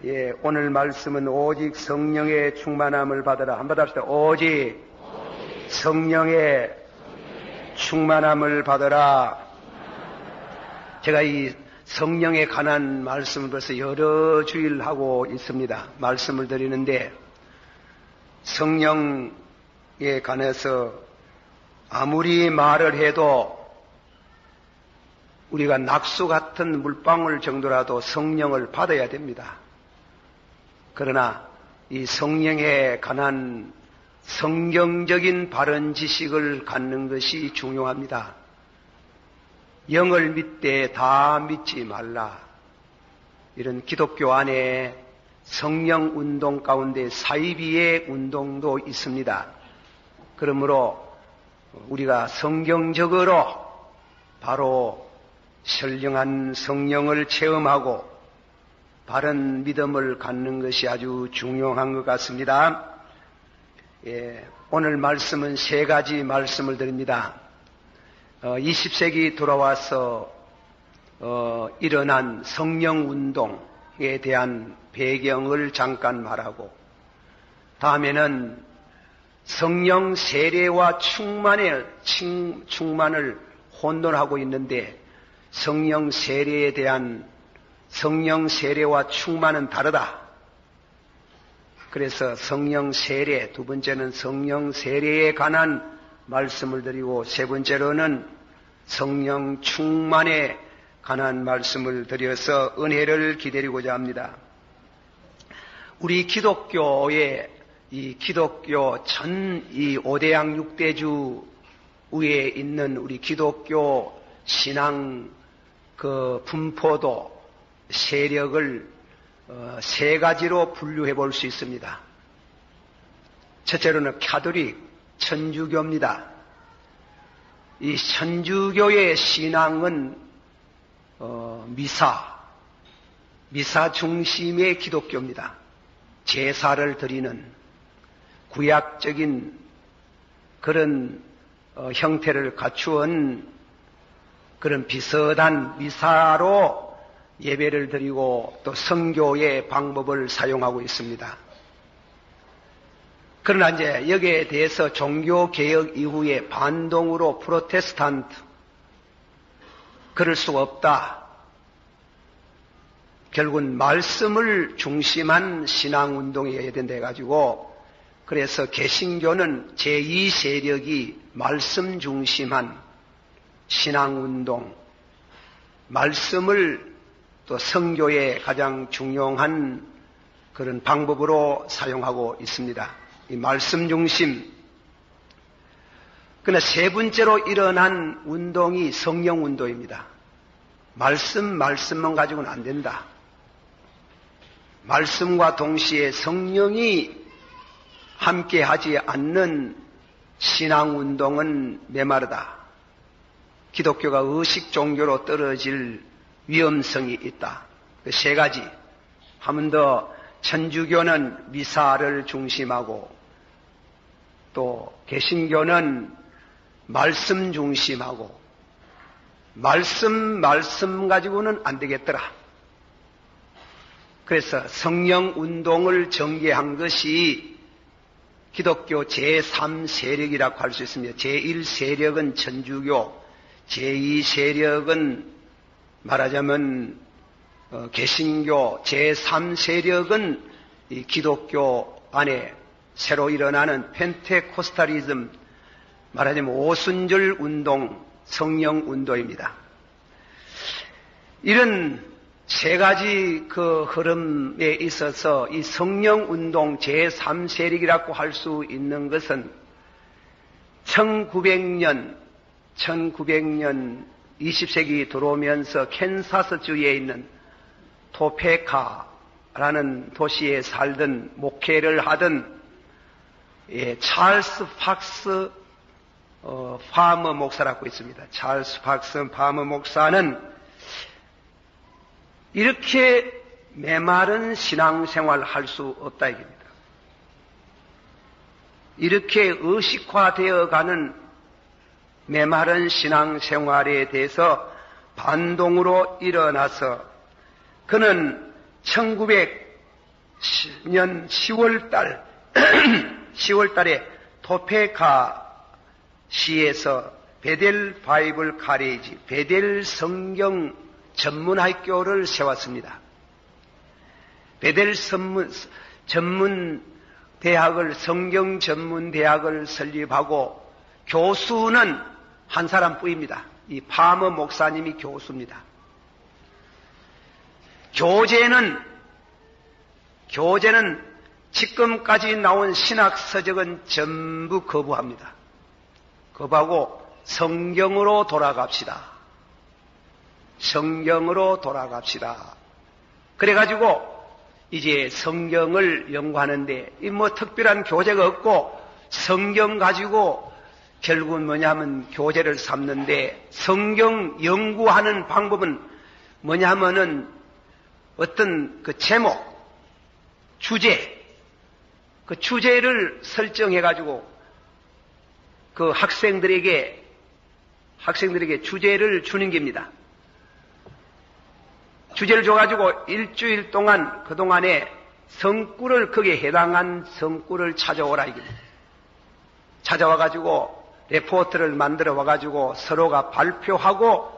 예, 오늘 말씀은 오직 성령의 충만함을 받으라. 한번 합시다. 오직 성령의 충만함을 받으라. 제가 이 성령에 관한 말씀을 벌써 여러 주일 하고 있습니다. 말씀을 드리는데 성령에 관해서 아무리 말을 해도 우리가 낙수 같은 물방울 정도라도 성령을 받아야 됩니다. 그러나 이 성령에 관한 성경적인 바른 지식을 갖는 것이 중요합니다. 영을 믿되 다 믿지 말라. 이런 기독교 안에 성령 운동 가운데 사이비의 운동도 있습니다. 그러므로 우리가 성경적으로 바로 선량한 성령을 체험하고 바른 믿음을 갖는 것이 아주 중요한 것 같습니다. 예, 오늘 말씀은 세 가지 말씀을 드립니다. 20세기 돌아와서 일어난 성령운동에 대한 배경을 잠깐 말하고, 다음에는 성령 세례와 충만을 혼돈하고 있는데 성령 세례에 대한 성령 세례와 충만은 다르다. 그래서 성령 세례, 두 번째는 성령 세례에 관한 말씀을 드리고, 세 번째로는 성령 충만에 관한 말씀을 드려서 은혜를 기다리고자 합니다. 우리 기독교의 이 기독교 이 5대양 6대주 위에 있는 우리 기독교 신앙 그 분포도 세력을 세 가지로 분류해 볼 수 있습니다. 첫째로는 가톨릭, 천주교입니다. 이 천주교의 신앙은 미사 중심의 기독교입니다. 제사를 드리는 구약적인 그런 형태를 갖추은 그런 비슷한 미사로 예배를 드리고 또 선교의 방법을 사용하고 있습니다. 그러나 이제 여기에 대해서 종교개혁 이후에 반동으로 프로테스탄트, 그럴 수가 없다. 결국은 말씀을 중심한 신앙운동이어야 된다 해가지고, 그래서 개신교는 제2세력이 말씀 중심한 신앙운동, 말씀을 또 선교의 가장 중요한 그런 방법으로 사용하고 있습니다. 이 말씀 중심. 그러나 세 번째로 일어난 운동이 성령운동입니다. 말씀만 가지고는 안 된다. 말씀과 동시에 성령이 함께 하지 않는 신앙운동은 메마르다. 기독교가 의식 종교로 떨어질 위험성이 있다. 그 세 가지. 한 번 더, 천주교는 미사를 중심하고, 또 개신교는 말씀 중심하고, 말씀 가지고는 안 되겠더라. 그래서 성령 운동을 전개한 것이 기독교 제3세력이라고 할 수 있습니다. 제1세력은 천주교, 제2세력은 말하자면 개신교, 제3세력은 이 기독교 안에 새로 일어나는 펜테코스탈리즘, 말하자면 오순절 운동, 성령 운동입니다. 이런 세 가지 그 흐름에 있어서 이 성령 운동 제3세력이라고 할 수 있는 것은 1900년 20세기 들어오면서 캔사스주에 있는 토페카라는 도시에 살던 목회를 하던 찰스 팍스 파머 목사라고 있습니다. 찰스 팍스 파머 목사는 이렇게 메마른 신앙생활 할 수 없다 이겁니다. 이렇게 의식화되어 가는 메마른 신앙생활에 대해서 반동으로 일어나서 그는 년 10월달 10월달에 토페카 시에서 베델 바이블 카레이지, 베델 성경 전문학교를 세웠습니다. 베델 전문 대학을, 성경 전문 대학을 설립하고 교수는 한 사람뿐입니다. 이 파머 목사님이 교수입니다. 교재는 지금까지 나온 신학 서적은 전부 거부합니다. 거부하고 성경으로 돌아갑시다. 성경으로 돌아갑시다. 그래가지고 이제 성경을 연구하는데 특별한 교재가 없고 성경 가지고 결국은 뭐냐면 교재를 삼는데, 성경 연구하는 방법은 뭐냐면은 어떤 그 제목, 주제, 그 주제를 설정해가지고 그 학생들에게 주제를 주는 겁니다. 주제를 줘가지고 일주일 동안 그동안에 성구를, 거기에 해당한 성구를 찾아오라 이겁니다. 찾아와가지고 레포트를 만들어 와가지고 서로가 발표하고,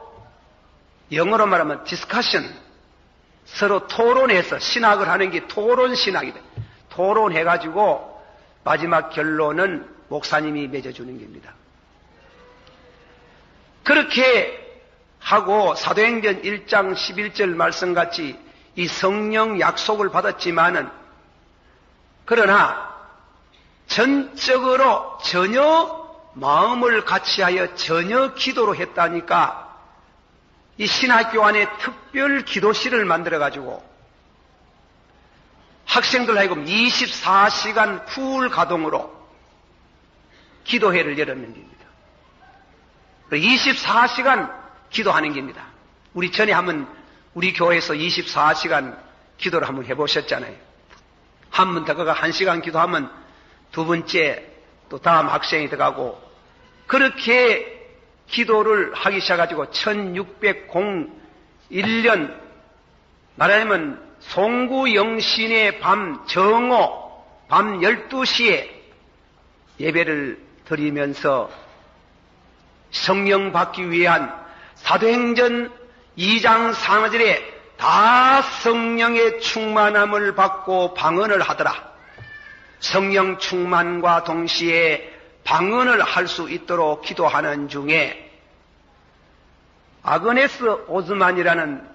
영어로 말하면 디스커션, 서로 토론해서, 신학을 하는 게 토론 신학이다. 토론해가지고 마지막 결론은 목사님이 맺어주는 겁니다. 그렇게 하고 사도행전 1장 11절 말씀같이 이 성령 약속을 받았지만은, 그러나 전적으로 전혀 마음을 같이하여 전혀 기도로 했다니까, 이 신학교 안에 특별 기도실을 만들어가지고 학생들 하여금 24시간 풀 가동으로 기도회를 열었는 겁니다. 24시간 기도하는 겁니다. 우리 전에 우리 교회에서 24시간 기도를 한번 해보셨잖아요. 한 번 더 가가 1시간 기도하면 두 번째 또 다음 학생이 들어가고, 그렇게 기도를 하기 시작해가지고 1601년 말하자면 송구 영신의 밤 정오 밤 12시에 예배를 드리면서 성령 받기 위한 사도행전 2장 4절에 다 성령의 충만함을 받고 방언을 하더라. 성령 충만과 동시에 방언을 할 수 있도록 기도하는 중에 아그네스 오즈만이라는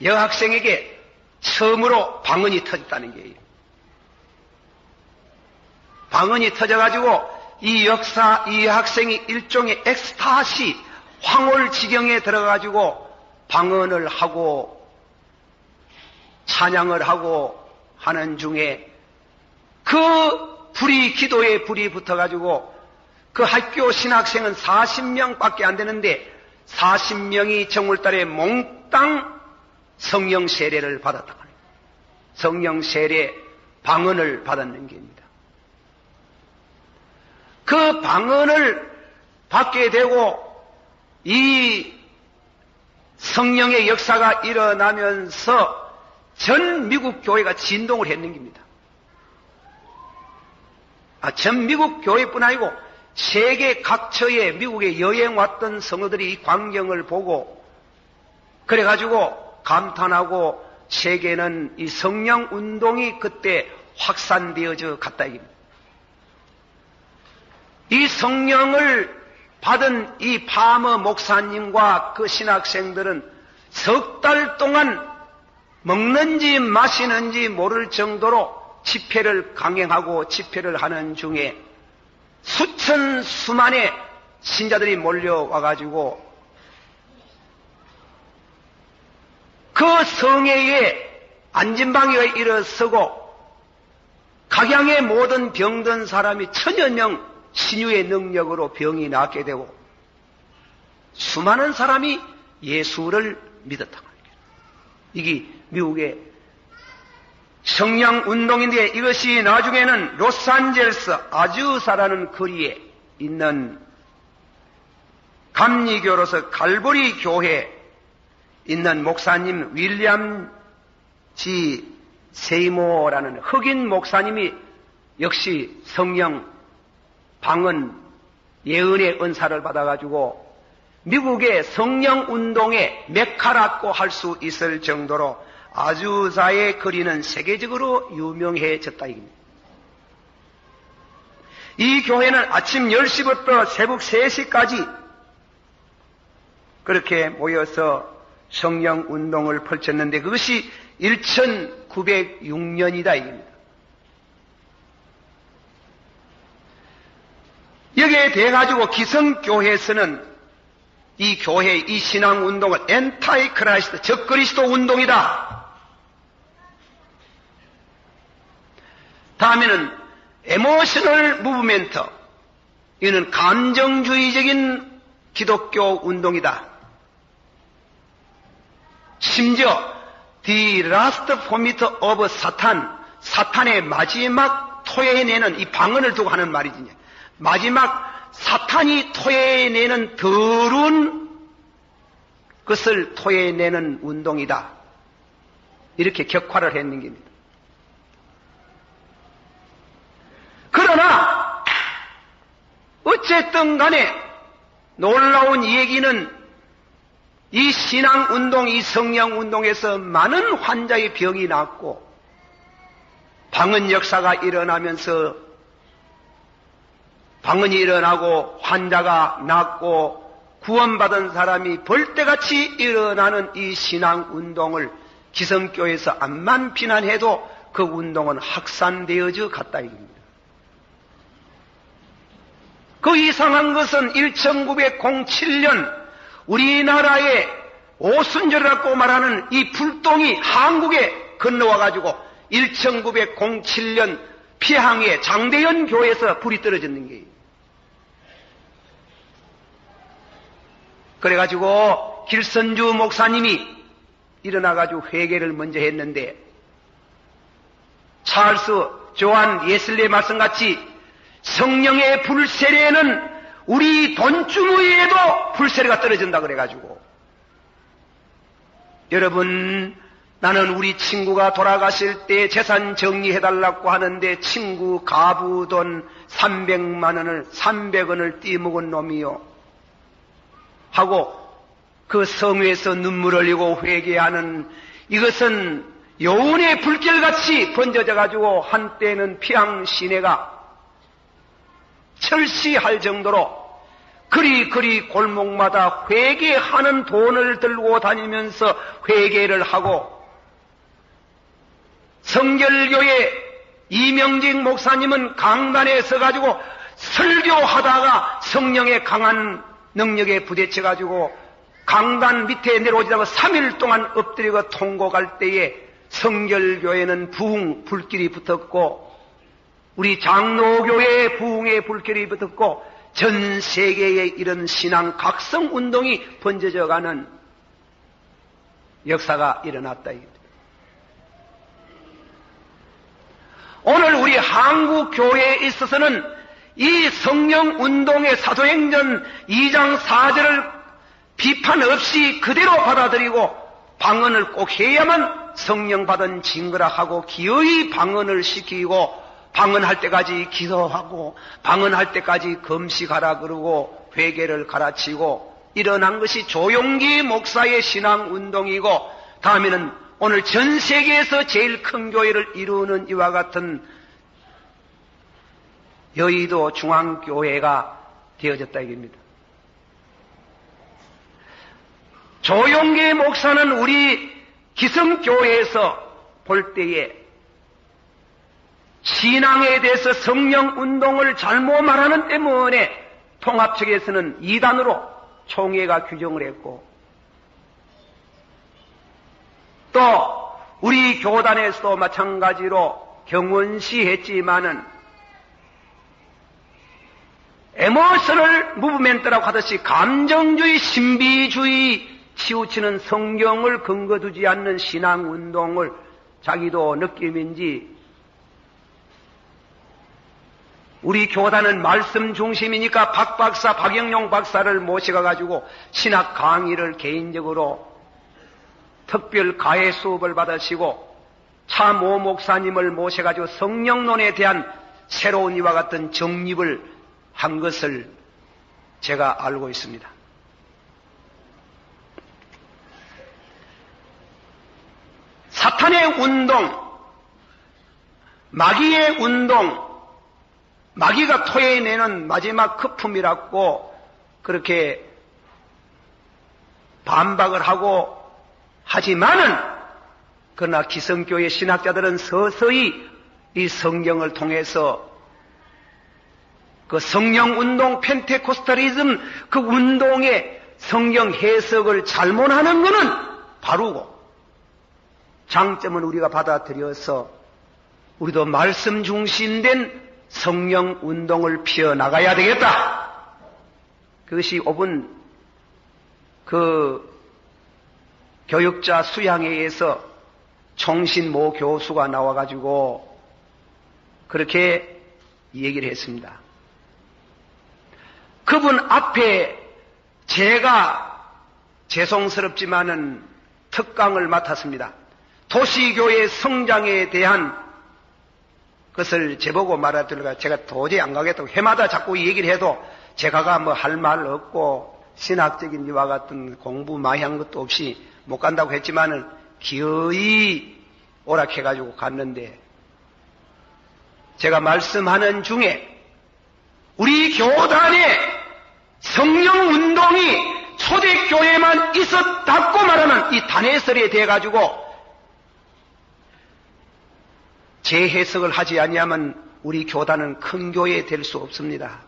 여학생에게 처음으로 방언이 터졌다는 게예요. 방언이 터져가지고 이 학생이 일종의 엑스타시, 황홀지경에 들어가지고 방언을 하고 찬양을 하고 하는 중에 그 기도에 불이 붙어가지고 그 학교 신학생은 40명밖에 안 되는데 40명이 정월달에 몽땅 성령 세례를 받았다. 성령 세례 방언을 받았는 겁니다. 그 방언을 받게 되고 이 성령의 역사가 일어나면서 전 미국 교회가 진동을 했는 겁니다. 전 미국 교회뿐 아니고 세계 각처에 미국에 여행 왔던 성도들이 이 광경을 보고 그래가지고 감탄하고 세계는 이 성령 운동이 그때 확산되어져 갔다 이깁니다. 이 성령을 받은 이 파머 목사님과 그 신학생들은 석 달 동안 먹는지 마시는지 모를 정도로 집회를 강행하고 집회를 하는 중에 수만의 신자들이 몰려와가지고 그 성회에 안진방위가 일어서고 각양의 모든 병든 사람이 1000여 명 신유의 능력으로 병이 낫게 되고 수많은 사람이 예수를 믿었다. 이게 미국의 성령 운동인데 이것이 나중에는 로스앤젤레스 아주사라는 거리에 있는 감리교로서 갈보리 교회에 있는 목사님 윌리엄 세이모라는 흑인 목사님이 역시 성령, 방언, 예언의 은사를 받아가지고 미국의 성령 운동의 메카라고 할 수 있을 정도로 아주자의 거리는 세계적으로 유명해졌다 이겁니다. 이 교회는 아침 10시부터 새벽 3시까지 그렇게 모여서 성령 운동을 펼쳤는데 그것이 1906년이다 이겁니다. 여기에 대해 가지고 기성교회에서는 이 교회, 이 신앙 운동을 엔타이 크라이스트, 적그리스도 운동이다. 다음에는 에모셔널 무브멘트, 이는 감정주의적인 기독교 운동이다. 심지어 The Last Vomit of Satan, 사탄의 마지막 토해내는 이 방언을 두고 하는 말이지. 마지막 사탄이 토해내는 더러운 것을 토해내는 운동이다. 이렇게 격화를 했는 겁니다. 그러나 어쨌든 간에 놀라운 얘기는 이 신앙운동, 이 성령운동에서 많은 환자의 병이 낫고 방언 역사가 일어나면서 방언이 일어나고 환자가 낫고 구원받은 사람이 벌떼같이 일어나는 이 신앙운동을 기성교회에서 암만 비난해도 그 운동은 확산되어져 갔다 이겁니다. 그 이상한 것은 1907년 우리나라의 오순절이라고 말하는 이 불똥이 한국에 건너와가지고 1907년 피항의 장대현 교회에서 불이 떨어졌는 거예요. 그래가지고 길선주 목사님이 일어나가지고 회개를 먼저 했는데 찰스 조한 예슬리의 말씀같이 성령의 불세례는 우리 돈주머니에도 불세례가 떨어진다 그래가지고 여러분 나는 우리 친구가 돌아가실 때 재산 정리해달라고 하는데 친구 가부 돈 300원을 띠먹은 놈이요 하고 그 성회에서 눈물 흘리고 회개하는 이것은 여운의 불결같이 번져져 가지고 한때는 피항 시내가 철시할 정도로 그리 골목마다 회개하는 돈을 들고 다니면서 회개를 하고 성결교회 이명직 목사님은 강단에 서가지고 설교하다가 성령의 강한 능력에 부딪혀가지고 강단 밑에 내려오지다가 3일 동안 엎드리고 통곡할 때에 성결교회는 부흥 불길이 붙었고 우리 장로교회의 부흥의 불길이 붙었고 전 세계에 이런 신앙 각성 운동이 번져져가는 역사가 일어났다. 오늘 우리 한국 교회에 있어서는 이 성령 운동의 사도행전 2장 4절을 비판 없이 그대로 받아들이고 방언을 꼭 해야만 성령 받은 증거라 하고 기어이 방언을 시키고 방언할 때까지 기도하고 방언할 때까지 금식하라 그러고 회개를 가르치고 일어난 것이 조용기 목사의 신앙운동이고 다음에는 오늘 전 세계에서 제일 큰 교회를 이루는 이와 같은 여의도 중앙교회가 되어졌다 이겁니다. 조용기 목사는 우리 기성교회에서 볼 때에 신앙에 대해서 성령 운동을 잘못 말하는 때문에 통합측에서는 2단으로 총회가 규정을 했고 또 우리 교단에서도 마찬가지로 경원시했지만은 에모셔널 무브멘트라고 하듯이 감정주의, 신비주의 치우치는 성경을 근거 두지 않는 신앙운동을 자기도 느낌인지 우리 교단은 말씀 중심이니까 박 박사, 박영용 박사를 모셔가지고 신학 강의를 개인적으로 특별 가해 수업을 받으시고 차모 목사님을 모셔가지고 성령론에 대한 새로운 이와 같은 정립을 한 것을 제가 알고 있습니다. 사탄의 운동, 마귀의 운동, 마귀가 토해내는 마지막 거품이라고 그렇게 반박을 하고 하지만은, 그러나 기성교회 신학자들은 서서히 이 성경을 통해서 그 성령운동, 펜테코스탈리즘 그 운동의 성경 해석을 잘못하는 것은 바르고, 장점은 우리가 받아들여서 우리도 말씀 중심된 성령운동을 피워나가야 되겠다. 그것이 5분 그 교육자 수양회에서 총신모 교수가 나와가지고 그렇게 얘기를 했습니다. 그분 앞에 제가 죄송스럽지만은 특강을 맡았습니다. 도시교회 성장에 대한 것을 제보고 말하더라고요. 제가 도저히 안 가겠다고 해마다 자꾸 얘기를 해도 제가가 뭐 할 말 없고 신학적인 이와 같은 공부 많이 한 것도 없이 못 간다고 했지만은 기어이 오락해가지고 갔는데, 제가 말씀하는 중에 우리 교단의 성령운동이 초대교회만 있었다고 말하는 이 단해설에 대해 가지고 재해석을 하지 아니하면 우리 교단은 큰 교회 될 수 없습니다.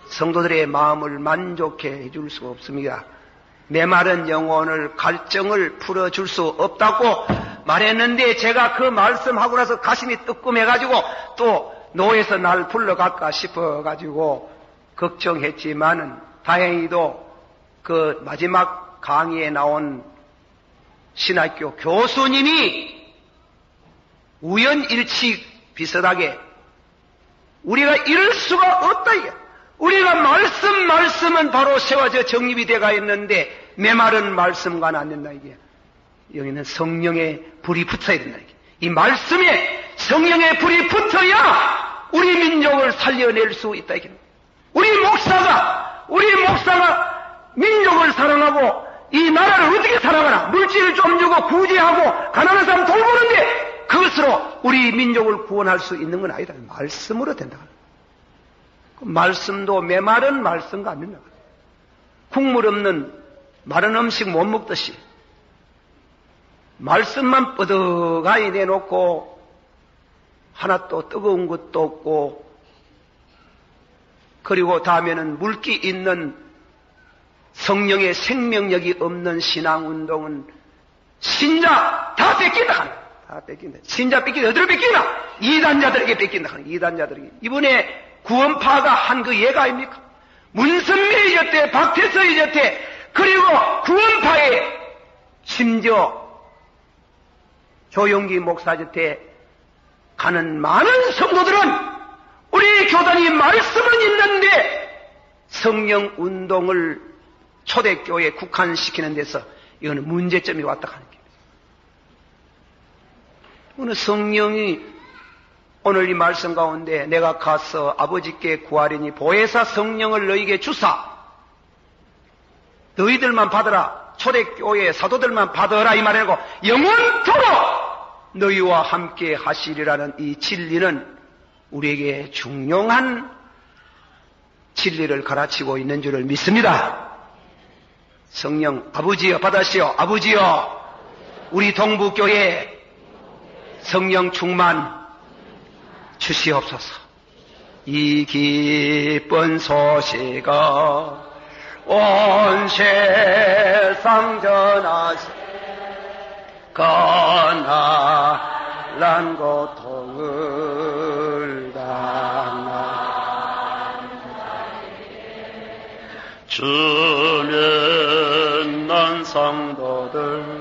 성도들의 마음을 만족해 해줄 수 없습니다. 메마른 영혼을 갈증을 풀어줄 수 없다고 말했는데, 제가 그 말씀하고 나서 가슴이 뜨끔해가지고 또 노에서 날 불러갈까 싶어가지고 걱정했지만은, 다행히도 그 마지막 강의에 나온 신학교 교수님이 우연일치 비슷하게 우리가 이럴 수가 없다 이게. 우리가 말씀은 바로 세워져 정립이 돼가 있는데 메마른 말씀과는 안 된다 이게. 여기는 성령의 불이 붙어야 된다 이게. 이 말씀에 성령의 불이 붙어야 우리 민족을 살려낼 수 있다 이게. 우리 목사가 민족을 사랑하고 이 나라를 어떻게 살아가나, 물질을 좀 주고 구제하고 가난한 사람 돌보는데 그것으로 우리 민족을 구원할 수 있는 건 아니다. 말씀으로 된다. 말씀도 메마른 말씀과 안 된다. 국물 없는 마른 음식 못 먹듯이 말씀만 뻐덕하니 내놓고 하나 또 뜨거운 것도 없고, 그리고 다음에는 물기 있는 성령의 생명력이 없는 신앙운동은 신자 다 뺏긴다. 다 뺏긴다. 신자 뺏긴다. 어디로 뺏긴다? 이단자들에게 뺏긴다. 이단자들에게. 이번에 구원파가 한 그 예가 아닙니까? 문선민이 졌대, 박태서이 졌대, 그리고 구원파에 심지어 조용기 목사 졌대 가는 많은 성도들은 우리 교단이 말씀은 있는데 성령 운동을 초대교회에 국한시키는 데서 이거는 문제점이 왔다 하는 겁니다. 오늘 성령이 오늘 이 말씀 가운데 내가 가서 아버지께 구하리니 보혜사 성령을 너희에게 주사 너희들만 받으라, 초대교회 사도들만 받으라 이 말이고 영원토록 너희와 함께 하시리라는 이 진리는 우리에게 중요한 진리를 가르치고 있는 줄을 믿습니다. 성령 아버지여 받으시오. 아버지여 우리 동부교회 성령 충만 주시옵소서. 이 기쁜 소식을 온 세상 전하시 거나란 고통을 당한 주는 난 성도들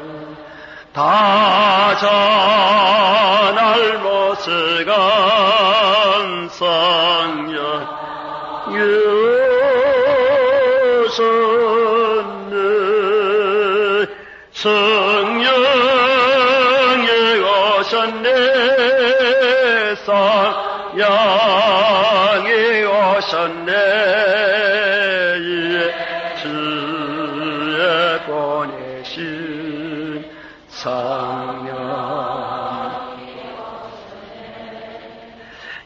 다 전할 모습은 성령 유선느 성령의 오셨네 성령이 오셨네 예수의 보내신 성령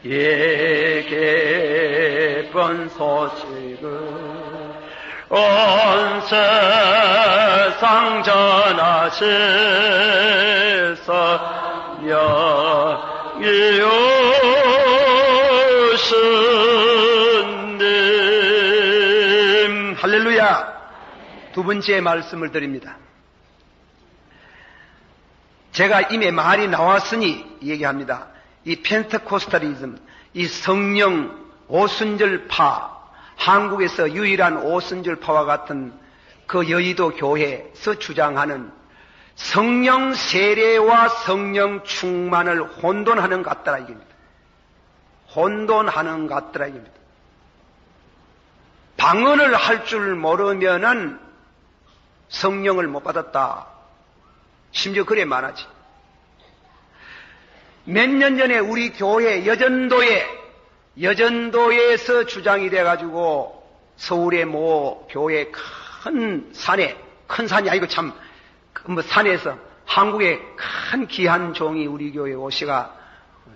예 기쁜 소식을 온 세상 전하신 성령이 오셨네. 할렐루야. 두 번째 말씀을 드립니다. 제가 이미 말이 나왔으니 얘기합니다. 이 펜테코스탈리즘, 이 성령 오순절파, 한국에서 유일한 오순절파와 같은 그 여의도 교회에서 주장하는 성령 세례와 성령 충만을 혼돈하는 것 같더라 이겁니다. 혼돈하는 것 같더라 이겁니다. 방언을 할 줄 모르면은 성령을 못 받았다. 심지어 그래 말하지. 몇 년 전에 우리 교회 여전도에서 주장이 돼가지고 서울의 모 교회 큰 산이 아니고 참 산에서 한국의 큰 귀한 종이 우리 교회 오시가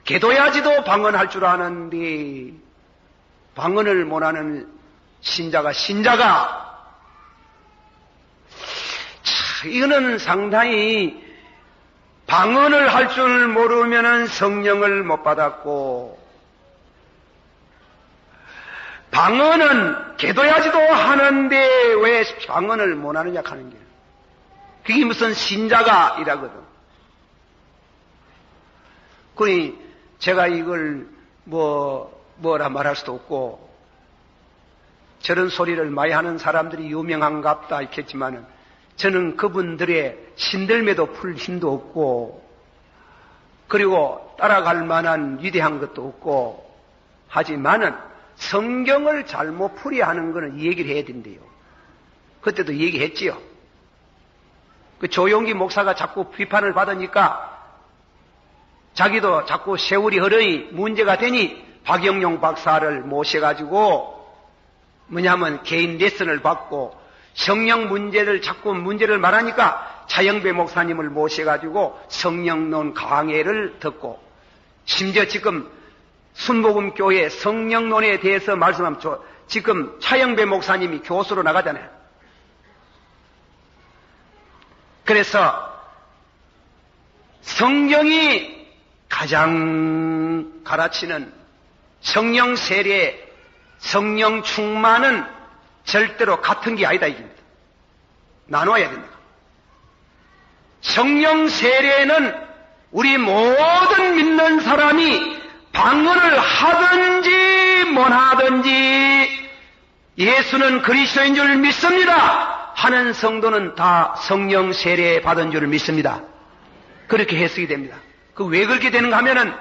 기도해야지도 방언할 줄 아는데 방언을 못하는 신자가 이거는 상당히 방언을 할 줄 모르면은 성령을 못 받았고 방언은 기도해야지도 하는데 왜 방언을 못 하느냐 하는 게 그게 무슨 신자가 이라거든. 그러니 제가 이걸 뭐라 말할 수도 없고 저런 소리를 많이 하는 사람들이 유명한갑다 있겠지만은 저는 그분들의 신들매도 풀 힘도 없고 그리고 따라갈 만한 위대한 것도 없고 하지만은 성경을 잘못 풀이하는 것은 얘기를 해야 된대요. 그때도 얘기했지요. 그 조용기 목사가 자꾸 비판을 받으니까 자기도 자꾸 세월이 흐르니 문제가 되니 박영용 박사를 모셔가지고 뭐냐면 개인 레슨을 받고 성령 자꾸 문제를 말하니까 차영배 목사님을 모셔가지고 성령론 강해를 듣고 심지어 지금 순복음교회 성령론에 대해서 말씀하면 지금 차영배 목사님이 교수로 나가잖아요. 그래서 성경이 가장 가르치는 성령 세례, 성령 충만은 절대로 같은 게 아니다 이깁니다. 나눠야 됩니다. 성령 세례는 우리 모든 믿는 사람이 방언을 하든지 못하든지 예수는 그리스도인 줄 믿습니다 하는 성도는 다 성령 세례 받은 줄 믿습니다. 그렇게 해석이 됩니다. 그 왜 그렇게 되는가 하면은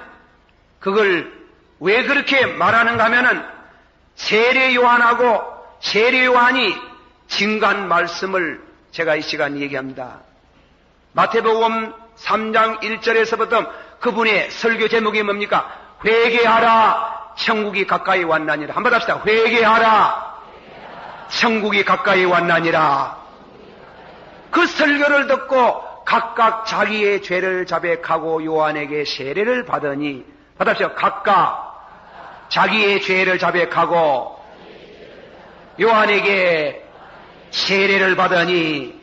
그걸 왜 그렇게 말하는가 하면은 세례 요한하고 세례 요한이 증거한 말씀을 제가 이 시간 얘기합니다. 마태복음 3장 1절에서부터 그분의 설교 제목이 뭡니까? 회개하라 천국이 가까이 왔나니라. 한번 합시다. 회개하라 천국이 가까이 왔나니라. 그 설교를 듣고 각각 자기의 죄를 자백하고 요한에게 세례를 받으니 받았죠. 각각 자기의 죄를 자백하고 요한에게 세례를 받으니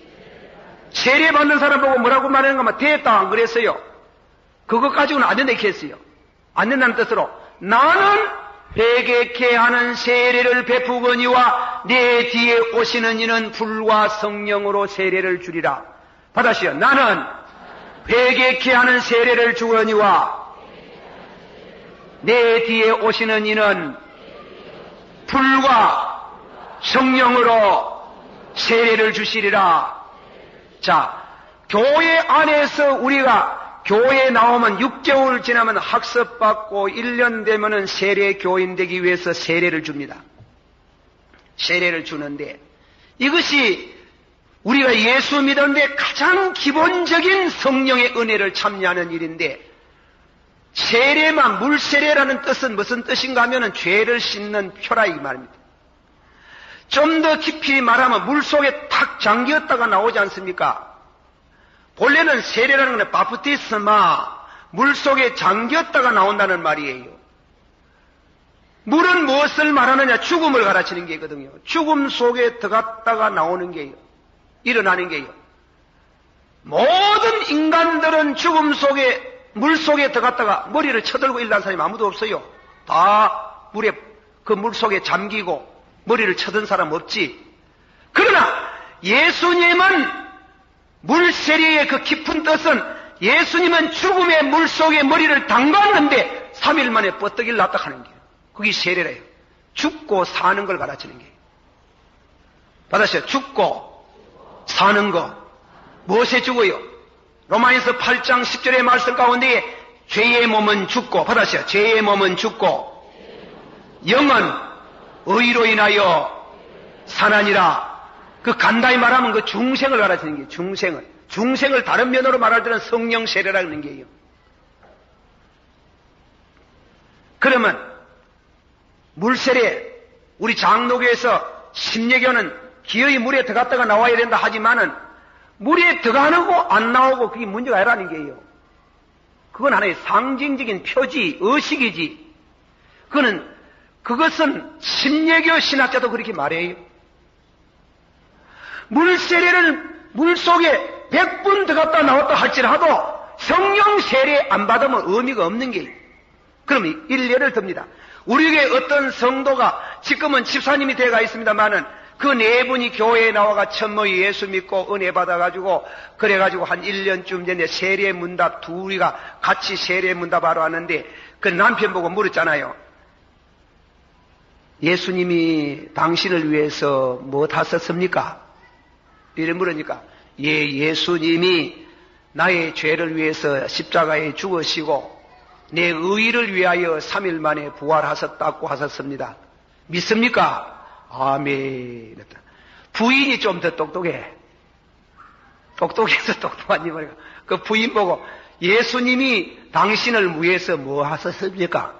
세례 받는 사람 보고 뭐라고 말하는가 하면 됐다 안 그랬어요. 그것 가지고는 안 된다 이렇게 했어요. 안 된다는 뜻으로 나는 회개케 하는 세례를 베푸거니와 내 뒤에 오시는 이는 불과 성령으로 세례를 주리라. 받았어요. 나는 회개케 하는 세례를 주거니와 내 뒤에 오시는 이는 불과 성령으로 세례를 주시리라. 자, 교회 안에서 우리가 교회에 나오면 6개월 지나면 학습받고 1년 되면은 세례 교인 되기 위해서 세례를 줍니다. 세례를 주는데 이것이 우리가 예수 믿었는데 가장 기본적인 성령의 은혜를 참여하는 일인데 세례만, 물세례라는 뜻은 무슨 뜻인가 하면은 죄를 씻는 표라 이 말입니다. 좀 더 깊이 말하면 물 속에 탁 잠겼다가 나오지 않습니까? 본래는 세례라는 건 바프티스마, 물 속에 잠겼다가 나온다는 말이에요. 물은 무엇을 말하느냐? 죽음을 가르치는 게거든요. 죽음 속에 들어갔다가 나오는 게요. 일어나는 게요. 모든 인간들은 죽음 속에, 물 속에 들어갔다가 머리를 쳐들고 일어난 사람이 아무도 없어요. 다 물에, 그 물 속에 잠기고 머리를 쳐든 사람 없지. 그러나 예수님은 물세례의 그 깊은 뜻은 예수님은 죽음의 물 속에 머리를 담갔는데 3일 만에 뻗떡이를 났다 하는 거예요. 그게 세례래요. 죽고 사는 걸 가르치는 거예요. 받으세요. 죽고 사는 거. 무엇에 죽어요? 로마에서 8장 10절의 말씀 가운데 죄의 몸은 죽고, 받으세요. 죄의 몸은 죽고 영은 의로 인하여 사나니라. 그 간단히 말하면 그 중생을 가르치는 거예요. 중생을. 중생을 다른 면으로 말할 때는 성령 세례라는 게예요. 그러면 물세례, 우리 장로교에서 심려교는 기어이 물에 들어갔다가 나와야 된다 하지만은 물에 들어가고 안 나오고 그게 문제가 아니라는 게예요. 그건 하나의 상징적인 표지, 의식이지. 그것은 심려교 신학자도 그렇게 말해요. 물세례를 물 속에 100분 들어갔다 나왔다 할지라도 성령 세례 안 받으면 의미가 없는 게예요. 그럼 일례를 듭니다. 우리에게 어떤 성도가 지금은 집사님이 돼가 있습니다만은 그 네 분이 교회에 나와가 천모이 예수 믿고 은혜 받아가지고 그래가지고 한 1년쯤 전에 세례 문답 둘이가 같이 세례 문답하러 왔는데 그 남편 보고 물었잖아요. 예수님이 당신을 위해서 뭐 하셨습니까? 이래 물으니까 예수님이 나의 죄를 위해서 십자가에 죽으시고 내 의를 위하여 3일 만에 부활하셨다고 하셨습니다. 믿습니까? 아멘. 부인이 좀 더 똑똑해. 똑똑해서 똑똑한 이모가 그 부인 보고 예수님이 당신을 위해서 뭐 하셨습니까?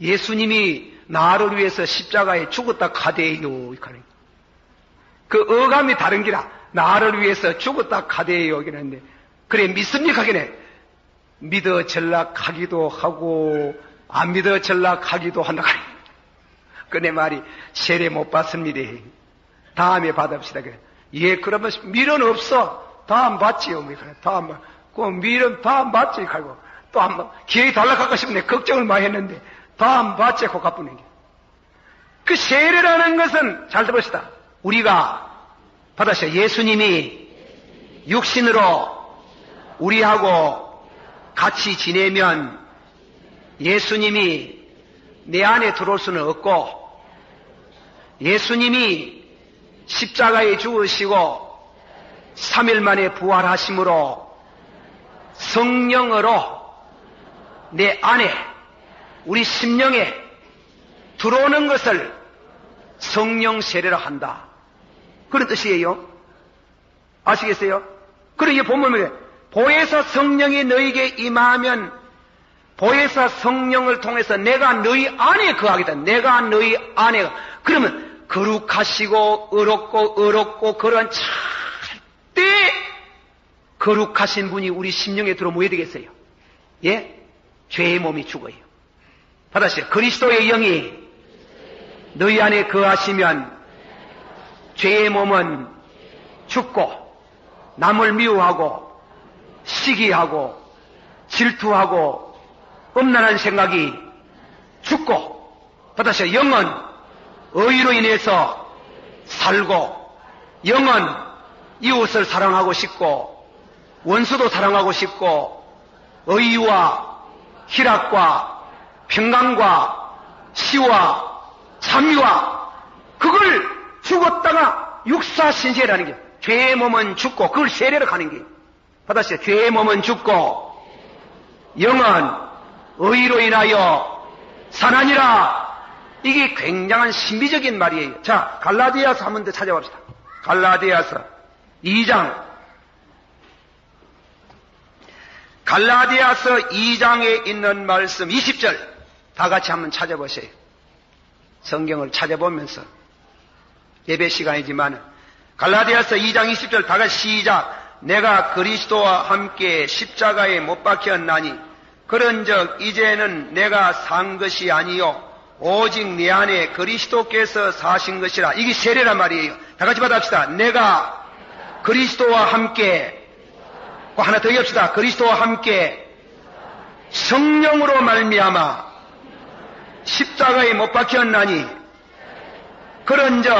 예수님이 나를 위해서 십자가에 죽었다 카대요. 그 어감이 다른 기라. 나를 위해서 죽었다 카대요. 이랬는데 그래 믿습니까? 그네 믿어 전락하기도 하고 안 믿어 전락하기도 한다. 그네 말이 세례 못 받습니다. 다음에 받읍시다. 그래. 예, 그러면 밀은 없어. 다음 받지요. 다음 그 밀은 다음 받지. 하고 또 한번 기회에 달라갈까 싶네. 걱정을 많이 했는데 다음 받지. 고 갚는 게. 그 세례라는 것은 잘 들읍시다. 우리가 받으셔. 예수님이 육신으로 우리하고 같이 지내면 예수님이 내 안에 들어올 수는 없고 예수님이 십자가에 죽으시고 3일 만에 부활하심으로 성령으로 내 안에 우리 심령에 들어오는 것을 성령 세례라 한다. 그런 뜻이에요. 아시겠어요? 그러게 보면 보혜사 성령이 너에게 임하면 보혜사 성령을 통해서 내가 너희 안에 거하겠다. 내가 너희 안에. 그러면 거룩하시고 어렵고 그런 절대 거룩하신 분이 우리 심령에 들어오면 뭐 해야 되겠어요? 예? 죄의 몸이 죽어요. 받아시죠. 그리스도의 영이 너희 안에 거하시면 죄의 몸은 죽고 남을 미워하고 시기하고 질투하고 음란한 생각이 죽고 받아시죠. 영은 의로 인해서 살고 영은 이웃을 사랑하고 싶고 원수도 사랑하고 싶고 의와 희락과 평강과 시와 참유와 그걸 죽었다가 육사신세라는 게 죄의 몸은 죽고 그걸 세례로 가는 게 받았어요. 죄의 몸은 죽고 영은 의로 인하여 사나니라. 이게 굉장한 신비적인 말이에요. 자, 갈라디아서 한 번 더 찾아봅시다. 갈라디아서 2장. 갈라디아서 2장에 있는 말씀 20절 다 같이 한번 찾아보세요. 성경을 찾아보면서 예배 시간이지만 갈라디아서 2장 20절 다 같이 시작. 내가 그리스도와 함께 십자가에 못 박혔나니 그런즉 이제는 내가 산 것이 아니요 오직 내 안에 그리스도께서 사신 것이라. 이게 세례란 말이에요. 다 같이 받아봅시다. 내가 그리스도와 함께 하나 더 합시다. 그리스도와 함께 성령으로 말미암아 십자가에 못 박혔나니 그런즉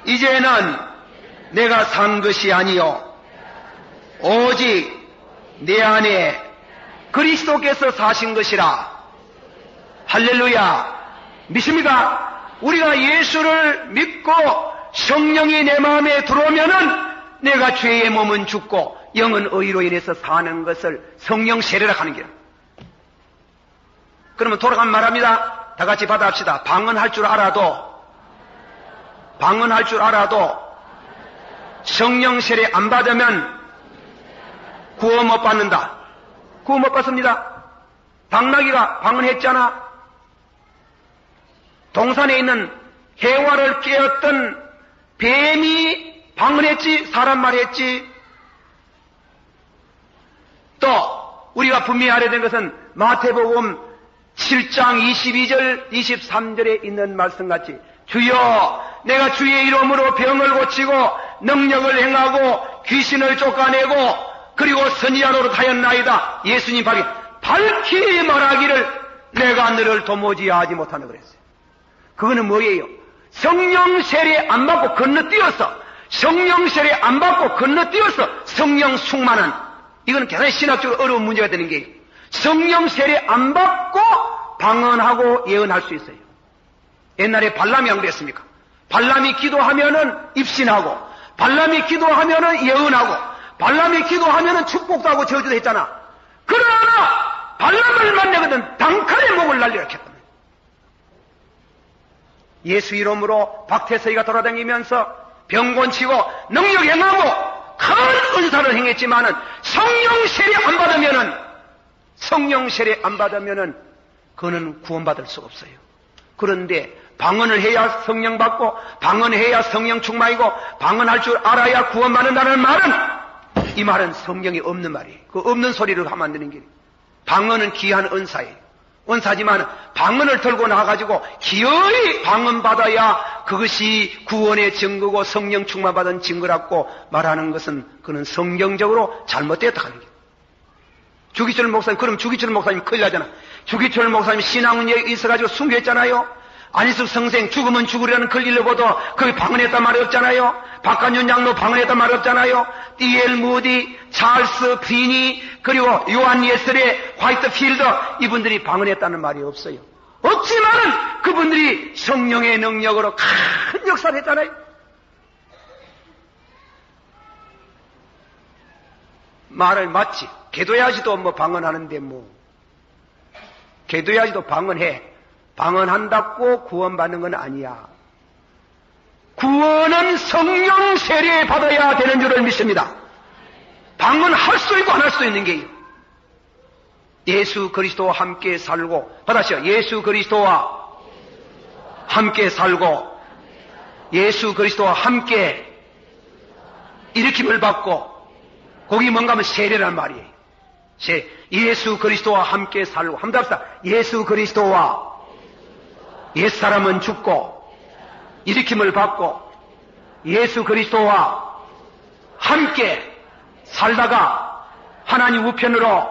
이제는 내가 산 것이 아니요 오직 내 안에 그리스도께서 사신 것이라. 할렐루야. 믿습니까? 우리가 예수를 믿고 성령이 내 마음에 들어오면은 내가 죄의 몸은 죽고 영은 의로 인해서 사는 것을 성령 세례라 하는 게요. 그러면 돌아가면 말합니다. 다 같이 받아합시다. 방언할 줄 알아도 성령 세례 안 받으면 구원 못 받는다. 구원 못 받습니다. 당나귀가 방언했잖아. 동산에 있는 해와를 깨었던 뱀이 방언했지, 사람 말했지. 또 우리가 분명히 알아야 되는 것은 마태복음 7장 22절 23절에 있는 말씀같이 주여 내가 주의 이름으로 병을 고치고 능력을 행하고 귀신을 쫓아내고 그리고 선지자 노릇하였나이다. 예수님 밝히 말하기를 내가 너를 도무지 아지 못한다 그랬어요. 그거는 뭐예요? 성령 세례 안 받고 건너뛰어서 성령 충만한, 이거는 대단히 신학적으로 어려운 문제가 되는 게 성령 세례 안 받고 방언하고 예언할 수 있어요. 옛날에 발람이 안 그랬습니까? 발람이 기도하면은 입신하고, 발람이 기도하면은 예언하고, 발람이 기도하면은 축복도 하고 저주도 했잖아. 그러나 발람을 만나거든 단칼에 목을 날리라 했거든. 예수 이름으로 박태서이가 돌아다니면서 병 고치고 능력 행하고 큰 은사를 행했지만은 성령 세례 안 받으면은 그는 구원받을 수 없어요. 그런데 방언을 해야 성령 받고 방언해야 성령 충만이고 방언할 줄 알아야 구원받는다는 말은, 이 말은 성경이 없는 말이에요. 그 없는 소리를 하면 안 되는 길이에요. 방언은 귀한 은사예요. 은사지만 방언을 들고 나가지고 기어이 방언 받아야 그것이 구원의 증거고 성령 충만 받은 증거라고 말하는 것은 그는 성경적으로 잘못되었다 하는 거예요. 주기철 목사님, 그럼 주기철 목사님 큰일 나잖아. 주기철 목사님 신앙은에 있어가지고 순교했잖아요. 안희숙 선생 죽으면 죽으려는 글일로 보도 거기 방언했단 말이 없잖아요. 박간윤 장로 방언했단 말이 없잖아요. D.L. 무디, 찰스 피니, 그리고 요한 예슬의 화이트필드, 이분들이 방언했다는 말이 없어요. 없지만은 그분들이 성령의 능력으로 큰 역사를 했잖아요. 말을 맞지. 기도해야지도 뭐 방언하는데 뭐. 기도해야지도 방언해. 방언한다고 구원받는 건 아니야. 구원은 성령 세례 받아야 되는 줄을 믿습니다. 방언할 수 있고 안 할 수 있는 게요. 예수 그리스도와 함께 살고, 받아시오. 예수 그리스도와 함께 살고, 예수 그리스도와 함께 일으킴을 받고, 거기 뭔가 하면 세례란 말이에요. 예수 그리스도와 함께 살고, 한번 합시다. 예수 그리스도와 옛사람은 죽고 일으킴을 받고 예수 그리스도와 함께 살다가 하나님 우편으로,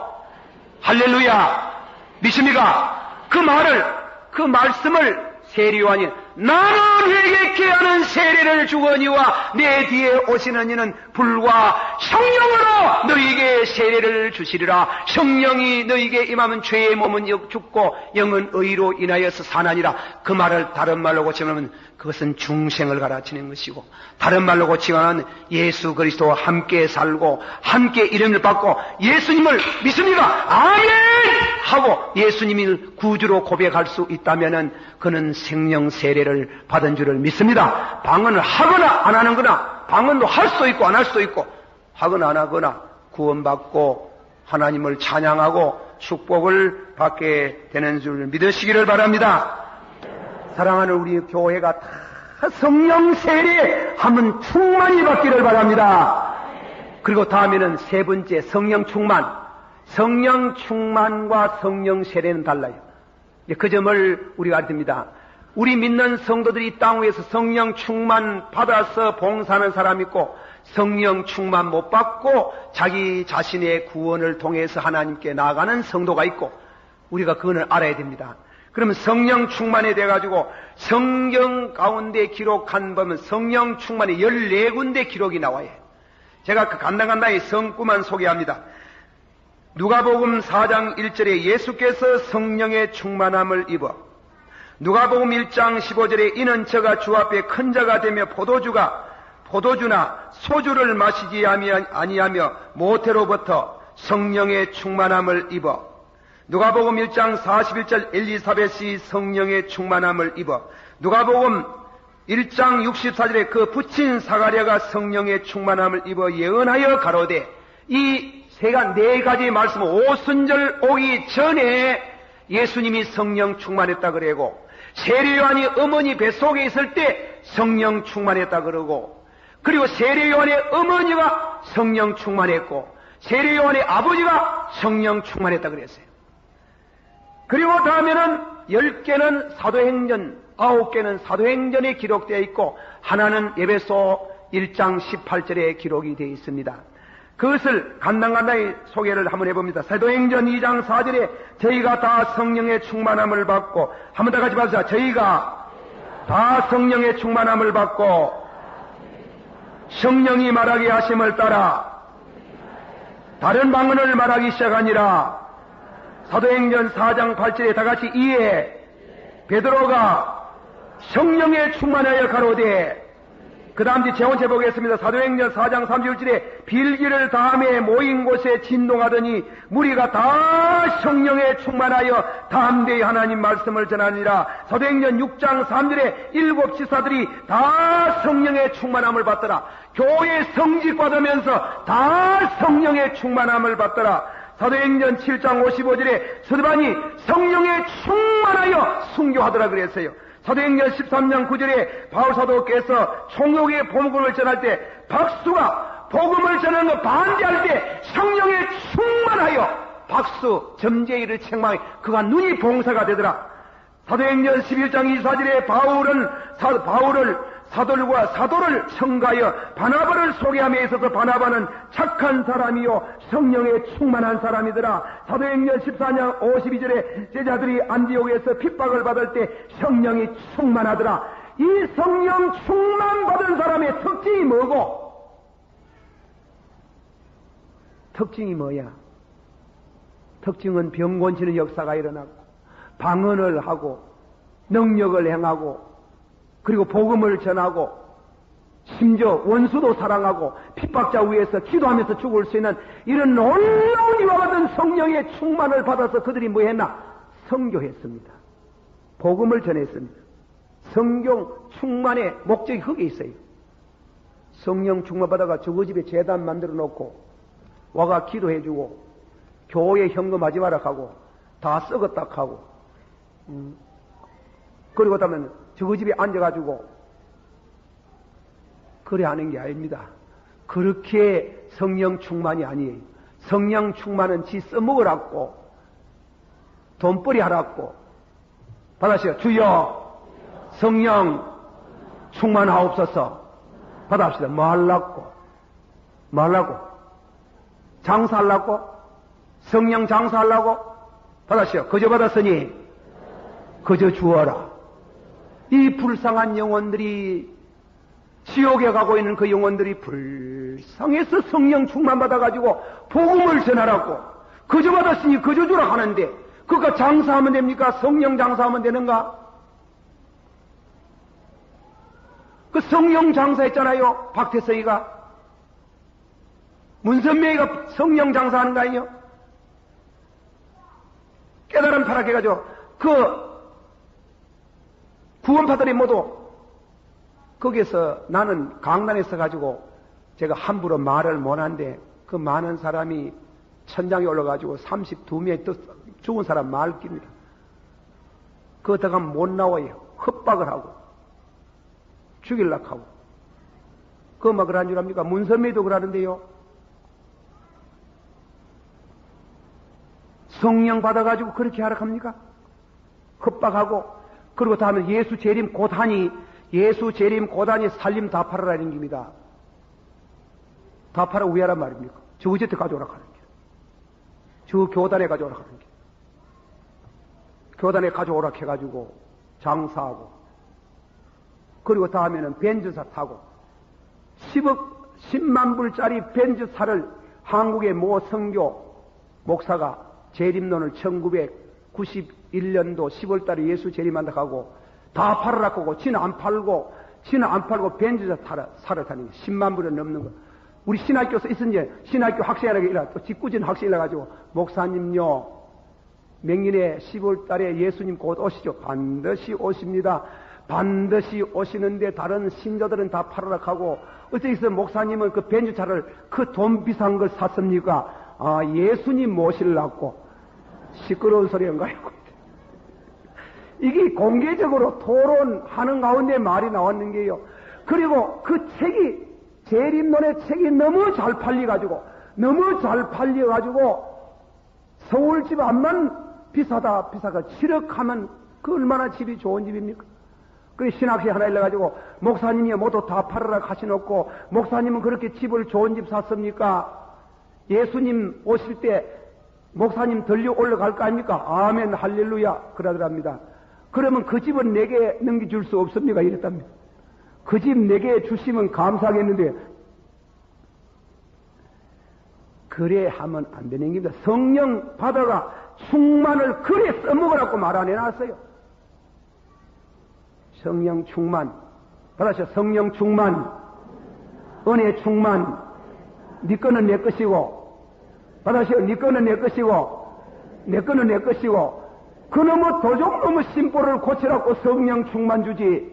할렐루야, 믿습니까? 그 말씀을 세례요한이 나는 회개케 하는 세례를 주거니와 내 뒤에 오시는 이는 불과 성령으로 너희에게 세례를 주시리라. 성령이 너희에게 임하면 죄의 몸은 죽고 영은 의로 인하여서 사나니라. 그 말을 다른 말로 고치면 그것은 중생을 가르치는 것이고, 다른 말로 고치면 예수 그리스도와 함께 살고 함께 이름을 받고 예수님을 믿습니까? 아멘! 하고 예수님을 구주로 고백할 수 있다면은 그는 생명 세례를 받은 줄을 믿습니다. 방언을 하거나 안 하는 거나, 방언도 할 수도 있고 안 할 수도 있고, 하거나 안 하거나 구원받고 하나님을 찬양하고 축복을 받게 되는 줄 믿으시기를 바랍니다. 사랑하는 우리 교회가 다 성령 세례 한번 충만히 받기를 바랍니다. 그리고 다음에는 세 번째 성령 충만. 성령 충만과 성령 세례는 달라요. 그 점을 우리가 알아야 됩니다. 우리 믿는 성도들이 이 땅 위에서 성령 충만 받아서 봉사하는 사람이 있고, 성령 충만 못 받고 자기 자신의 구원을 통해서 하나님께 나아가는 성도가 있고, 우리가 그거를 알아야 됩니다. 그러면 성령 충만이 돼가지고 성경 가운데 기록한 보면 성령 충만이 14군데 기록이 나와요. 제가 그 간단히 성구만 소개합니다. 누가복음 4장 1절에 예수께서 성령의 충만함을 입어, 누가복음 1장 15절에 이는 저가 주 앞에 큰 자가 되며 포도주나 소주를 마시지 아니하며 모태로부터 성령의 충만함을 입어, 누가복음 1장 41절 엘리사벳이 성령의 충만함을 입어, 누가복음 1장 64절에 그 부친 사가랴가 성령의 충만함을 입어 예언하여 가로되, 이 네 가지 말씀은 오순절 오기 전에 예수님이 성령 충만했다 그러고, 세례요한이 어머니 뱃속에 있을 때 성령 충만했다 그러고, 그리고 세례요한의 어머니가 성령 충만했고 세례요한의 아버지가 성령 충만했다 그랬어요. 그리고 다음에는 10개는 사도행전, 9개는 사도행전에 기록되어 있고, 하나는 에베소 1장 18절에 기록이 되어 있습니다. 그것을 간단히 소개를 한번 해봅니다. 사도행전 2장 4절에 저희가 다 성령의 충만함을 받고, 한번 다 같이 봐주세요. 저희가 다 성령의 충만함을 받고 성령이 말하게 하심을 따라 다른 방언을 말하기 시작하니라. 사도행전 4장 8절에 다 같이 이에 베드로가 성령에 충만하여 가로되, 그 다음 뒤 재원체 보겠습니다. 사도행전 4장 31절에 빌기를 다음에 모인 곳에 진동하더니 무리가 다 성령에 충만하여 담대히 하나님 말씀을 전하니라. 사도행전 6장 3절에 7 지사들이 다 성령의 충만함을 받더라. 교회 성직 받으면서 다 성령의 충만함을 받더라. 사도행전 7장 55절에 스데반이 성령에 충만하여 순교하더라 그랬어요. 사도행전 13장 9절에 바울사도께서 총독의 복음을 전할 때 박수가 복음을 전하는 거 반대할 때 성령에 충만하여 박수 점재이를 책망해 그가 눈이 봉사가 되더라. 사도행전 11장 24절에 바울은 사도를 청가하여 바나바를 소개함에 있어서 바나바는 착한 사람이요 성령에 충만한 사람이더라. 사도행전 14장 52절에 제자들이 안디옥에서 핍박을 받을 때 성령이 충만하더라. 이 성령 충만 받은 사람의 특징이 뭐고? 특징이 뭐야? 특징은 병 고치는 역사가 일어나고 방언을 하고 능력을 행하고 그리고 복음을 전하고 심지어 원수도 사랑하고 핍박자 위에서 기도하면서 죽을 수 있는 이런 놀라운 이와 같은 성령의 충만을 받아서 그들이 뭐 했나? 선교했습니다. 복음을 전했습니다. 성령 충만의 목적이 거기에 있어요. 성령 충만 받아가 저거 집에 제단 만들어 놓고 와가 기도해주고 교회 현금하지 마라 하고 다 썩었다 하고 그리고 다음에 저거 집에 앉아가지고 그래 하는 게 아닙니다. 그렇게 성령 충만이 아니에요. 성령 충만은 지 써먹으라고 돈벌이 하라고 받으시오. 주여 성령 충만하옵소서. 받아합시다. 뭐 하려고? 장사하려고? 성령 장사하려고? 받으시오. 그저 받았으니 그저 주어라. 이 불쌍한 영혼들이 지옥에 가고 있는 그 영혼들이 불쌍해서 성령 충만 받아가지고 복음을 전하라고 그저 받았으니 그저 주라 하는데 그가 장사하면 됩니까? 성령 장사하면 되는가? 그 성령 장사했잖아요. 박태서이가 문선명이가 성령 장사하는 거 아니에요? 깨달음 타락해가지고 그 구원파들이 모두 거기서 나는 강단에 서가지고 제가 함부로 말을 못하는데 그 많은 사람이 천장에 올라가지고 32명이 또 죽은 사람 말깁니다. 그거 들어가면 못 나와요. 협박을 하고 죽일락 하고. 그거 막 그러는 줄 압니까? 문선미도 그러는데요. 성령 받아가지고 그렇게 하라 합니까? 협박하고. 그리고 다음에 예수 재림 고단이 살림 다 팔아라는 겁니다. 다 팔아 우야란 말입니까? 저 어제때 가져오라 하는 게. 저 교단에 가져오라 하는 게. 교단에 가져오라 해가지고 장사하고. 그리고 다음에는 벤츠사 타고 10만 불짜리 벤츠사를 한국의 모 선교 목사가 재림론을 1991년도 10월달에 예수 재림한다 하고 다 팔으라 하고 지는 안 팔고 벤츠사 사를 타는 게 10만 불은 넘는 거. 우리 신학교에서 있었는데 신학교 학생회라고 일하 또 직구진 학생이라 가지고 목사님요 명년에 10월달에 예수님 곧 오시죠. 반드시 오십니다. 반드시 오시는데 다른 신자들은 다 팔으라 하고 어떻게 해서 목사님은 그 벤츠차를 그 돈 비싼 걸 샀습니까? 아, 예수님 모시려고. 시끄러운 소리인가요? 이게 공개적으로 토론하는 가운데 말이 나왔는 게요. 그리고 그 책이 재림론의 책이 너무 잘 팔려가지고 서울집 앞만 비싸가 7억 하면 그 얼마나 집이 좋은 집입니까? 그 신학시 하나 일러가지고 목사님이 모두 다 팔아라 하시놓고 목사님은 그렇게 집을 좋은 집 샀습니까? 예수님 오실 때 목사님 들려 올라갈 거 아닙니까? 아멘 할렐루야 그러더랍니다. 그러면 그 집은 내게 넘겨줄 수 없습니까? 이랬답니다. 그 집 내게 주시면 감사하겠는데 그래 하면 안 되는 겁니다. 성령 받아가 충만을 그래 써먹으라고 말 안 해놨어요. 성령 충만 받아서 성령 충만 은혜 충만 네 거는 내 것이고 받아서 네 거는 내 것이고 내 거는 내 것이고 그놈의 도적놈의 심보를 고치라고 성령 충만 주지.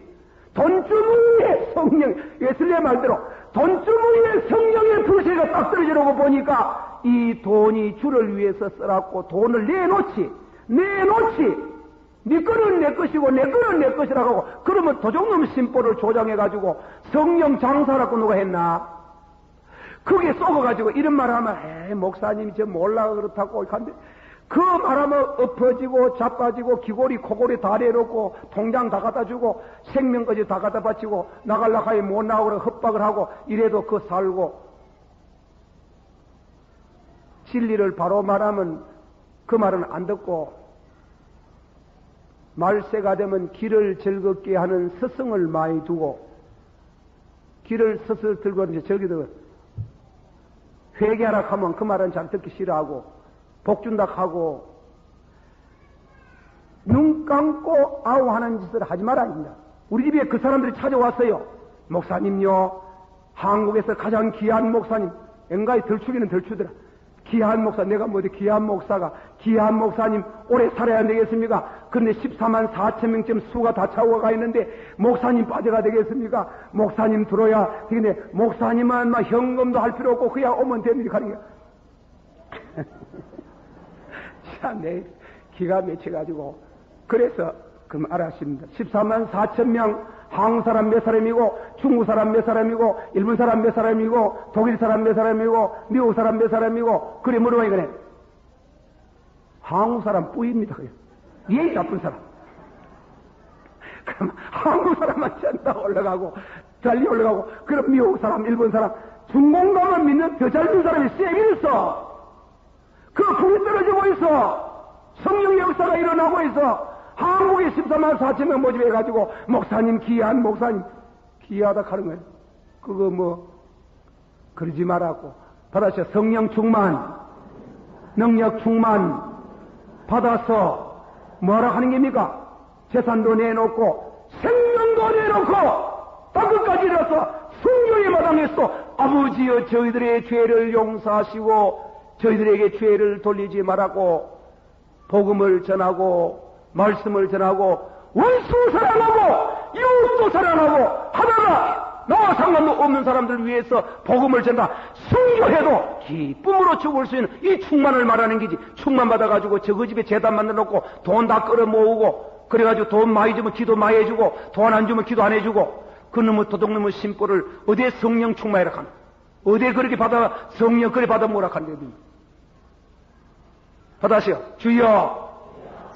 돈주머니에 성령, 웨슬리의 말대로 돈주머니에 성령의 불씨가 딱 떨어지려고 보니까 이 돈이 주를 위해서 쓰라고 돈을 내놓지 네 거는 내 것이고 내 거는 내 것이라고 하고 그러면 도적놈 심보를 조장해가지고 성령 장사라고 누가 했나? 그게 썩어가지고 이런 말 하면 목사님이 저 몰라 그렇다고 한데 그 말하면 엎어지고 자빠지고 귀골이 코골이 다 내놓고 통장 다 갖다 주고 생명까지 다 갖다 바치고 나갈라 하니 못 나오고 협박을 하고 이래도 그 살고 진리를 바로 말하면 그 말은 안 듣고 말세가 되면 길을 즐겁게 하는 스승을 많이 두고 길을 스승 들고 이제 저기도 회개하라 하면 그 말은 잘 듣기 싫어하고 복 준다 하고 눈 감고 아우 하는 짓을 하지 말아야 우리 집에 그 사람들이 찾아왔어요. 목사님요 한국에서 가장 귀한 목사님 엔가에 덜추기는 덜추더라. 귀한 목사 내가 뭐지 귀한 목사님 오래 살아야 되겠습니까? 그런데 14만 4천 명쯤 수가 다 차오가 있는데 목사님 빠져가 되겠습니까? 목사님 들어야 되겠네. 목사님은 막 현금도 할 필요 없고 그냥 오면 되는 게 가는 거야. 참, 내 기가 막혀가지고. 그래서, 그럼 알았습니다. 14만 4천 명, 한국 사람 몇 사람이고, 중국 사람 몇 사람이고, 일본 사람 몇 사람이고, 독일 사람 몇 사람이고, 미국 사람 몇 사람이고, 그래 물어봐, 이거네. 한국 사람 뿌입니다, 그래. 예의 나쁜 사람. 그럼 한국 사람만 전다 올라가고, 달리 올라가고, 그럼 미국 사람, 일본 사람, 중공감을 믿는 더 젊은 사람이 세게 있어. 그 불이 떨어지고 있어. 성령 역사가 일어나고 있어. 한국에 14만 4천 명 모집해가지고 목사님 귀한 목사님 귀하다 하는 거예요. 그거 뭐 그러지 말라고. 받아서 성령 충만 능력 충만 받아서 뭐라 하는 겁니까? 재산도 내놓고 생명도 내놓고 땅끝까지 이르러서 순교의 마당에서 아버지여 저희들의 죄를 용서하시고 저희들에게 죄를 돌리지 말라고 복음을 전하고 말씀을 전하고 원수 사랑하고 이웃도 사랑하고 하다가 나와 상관없는 사람들 위해서 복음을 전다. 순교해도 기쁨으로 죽을 수 있는 이 충만을 말하는 게지. 충만 받아가지고 저거 집에 재단 만들어놓고 돈 다 끌어 모으고 그래가지고 돈 많이 주면 기도 많이 해주고 돈 안 주면 기도 안 해주고 그놈의 도둑놈의 심보를 어디에 성령 충만이라 하나? 어디에 그렇게 받아 성령 그래 받아 뭐라 한대? 받아시오. 주여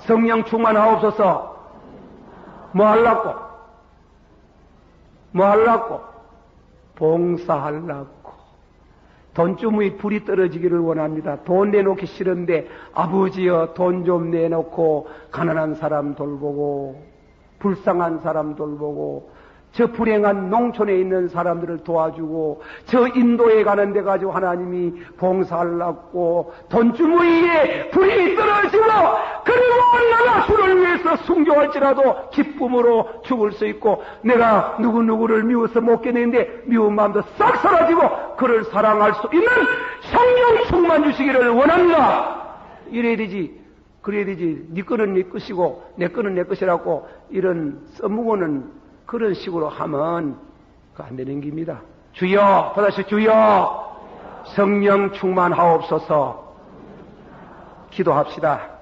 성령 충만하옵소서. 뭐 하려고? 봉사하려고. 돈주머니 불이 떨어지기를 원합니다. 돈 내놓기 싫은데 아버지여 돈 좀 내놓고 가난한 사람 돌보고 불쌍한 사람 돌보고 저 불행한 농촌에 있는 사람들을 도와주고 저 인도에 가는 데 가지고 하나님이 봉사하려고 돈주머니에 불이 떨어지고 그리고 내가 주를 위해서 순교할지라도 기쁨으로 죽을 수 있고 내가 누구누구를 미워서 못 견디는데 미운 마음도 싹 사라지고 그를 사랑할 수 있는 성령 충만 주시기를 원합니다. 이래야 되지. 그래야 되지. 네 거는 네 것이고 내 거는 내 것이라고 이런 써먹어는 그런 식으로 하면 안 되는 겁니다. 주여, 받아서 주여, 성령 충만하옵소서. 기도합시다.